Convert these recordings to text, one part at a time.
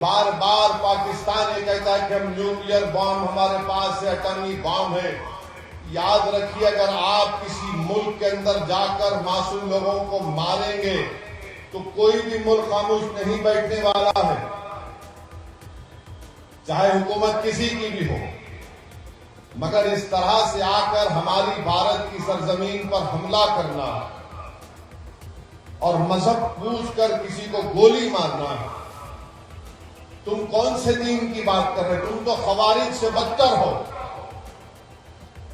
بار بار پاکستان یہ کہتا ہے کہ ہم نیوکلیئر بام ہمارے پاس ہے، ایٹمی بام ہے۔ یاد رکھیے اگر آپ کسی ملک کے اندر جا کر معصوم لوگوں کو ماریں گے تو کوئی بھی ملک خاموش نہیں بیٹھنے والا ہے، چاہے حکومت کسی کی بھی ہو۔ مگر اس طرح سے آ کر ہماری بھارت کی سرزمین پر حملہ کرنا اور مذہب پوچھ کر کسی کو گولی مارنا، تم کون سے دین کی بات کر رہے؟ تم تو خوارج سے بدتر ہو،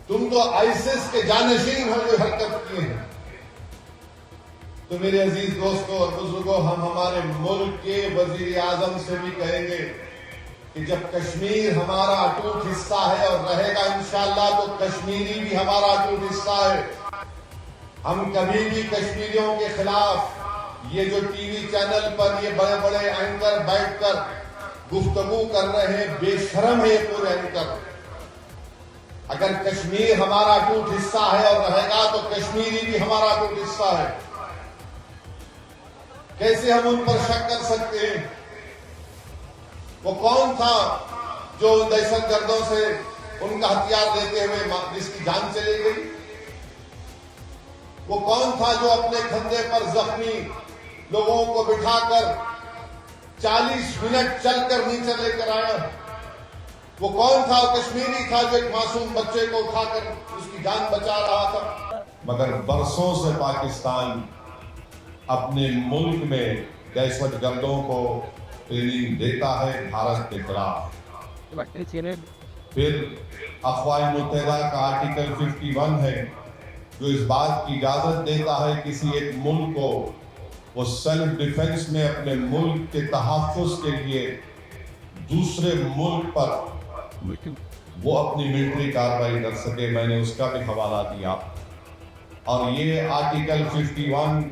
تم تو آئیسس کے جانشین ہو جو حرکت کیے ہیں۔ تو میرے عزیز دوستوں اور بزرگوں، ہم ہمارے ملک کے وزیر اعظم سے بھی کہیں گے کہ جب کشمیر ہمارا اٹوٹ حصہ ہے اور رہے گا انشاءاللہ، تو کشمیری بھی ہمارا اٹوٹ حصہ ہے۔ ہم کبھی بھی کشمیریوں کے خلاف یہ جو ٹی وی چینل پر یہ بڑے بڑے اینکر بیٹھ کر گفتگو کر رہے ہیں، بے شرم ہے یہ پورے اینکر۔ اگر کشمیر ہمارا اٹوٹ حصہ ہے اور رہے گا تو کشمیری بھی ہمارا اٹوٹ حصہ ہے۔ کیسے ہم ان پر شک کر سکتے ہیں؟ وہ کون تھا جو دہشت گردوں سے ان کا ہتھیار لیتے ہوئے جس کی جان چلی گئی؟ وہ کون تھا جو اپنے کندھے پر زخمی لوگوں کو بٹھا کر 40 منٹ چل کر نیچے لے کر آیا؟ وہ کون تھا؟ وہ کشمیری تھا جو ایک معصوم بچے کو اٹھا کر اس کی جان بچا رہا تھا۔ مگر برسوں سے پاکستان اپنے ملک میں دہشت گردوں کو ٹریننگ دیتا ہے بھارت کے خلاف۔ پھر اقوام متحدہ کا آرٹیکل 51 ہے جو اس بات کی اجازت دیتا ہے کسی ایک ملک کو وہ سیلف ڈیفنس میں اپنے ملک کے تحفظ کے لیے دوسرے ملک پر وہ اپنی ملٹری کارروائی کر سکے۔ میں نے اس کا بھی حوالہ دیا۔ اور یہ آرٹیکل 51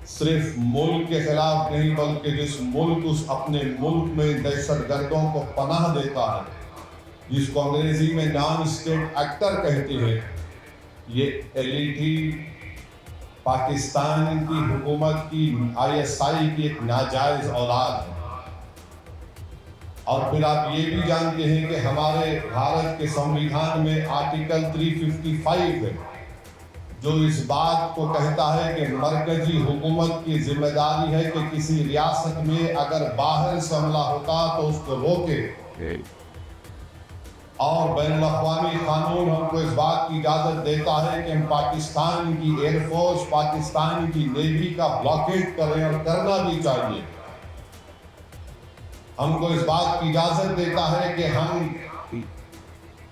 صرف ملک کے خلاف نہیں بلکہ جس ملک اس اپنے ملک میں دہشت گردوں کو پناہ دیتا ہے، جس کو انگریزی میں نان اسٹیٹ ایکٹر کہتے ہیں، یہ ایلیٹی پاکستان کی حکومت کی ISI کی ایک ناجائز اولاد ہے۔ اور پھر آپ یہ بھی جانتے ہیں کہ ہمارے بھارت کے سنویدھان میں آرٹیکل 355 ہے جو اس بات کو کہتا ہے کہ مرکزی حکومت کی ذمہ داری ہے کہ کسی ریاست میں اگر باہر سے حملہ ہوتا تو اس کو روکے۔ اور بین الاقوامی قانون ہم کو اس بات کی اجازت دیتا ہے کہ ہم پاکستان کی ایئر فورس، پاکستان کی نیوی کا بلاکیٹ کریں، اور کرنا بھی چاہیے۔ ہم کو اس بات کی اجازت دیتا ہے کہ ہم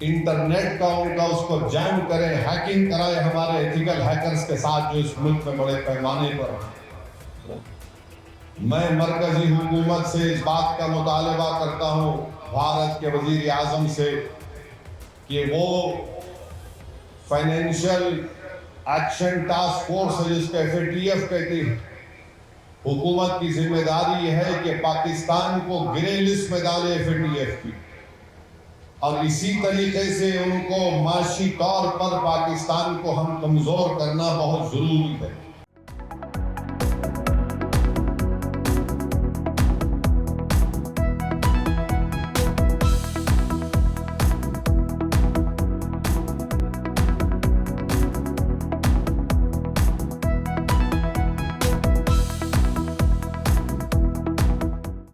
انٹرنیٹ کا ان کا اس کو جیم کریں، ہیکنگ کرائیں ہمارے ایتھیکل ہیکرز کے ساتھ جو اس ملک میں بڑے پیمانے پر ہیں۔ میں مرکزی حکومت سے اس بات کا مطالبہ کرتا ہوں، بھارت کے وزیر اعظم سے، کہ وہ فائنینشیل ایکشن ٹاسک فورس ہے جس کو FATF کہتے ہیں، حکومت کی ذمہ داری یہ ہے کہ پاکستان کو گرے لسٹ میں ڈالے FATF کی، اور اسی طریقے سے ان کو معاشی طور پر پاکستان کو ہم کمزور کرنا بہت ضروری ہے۔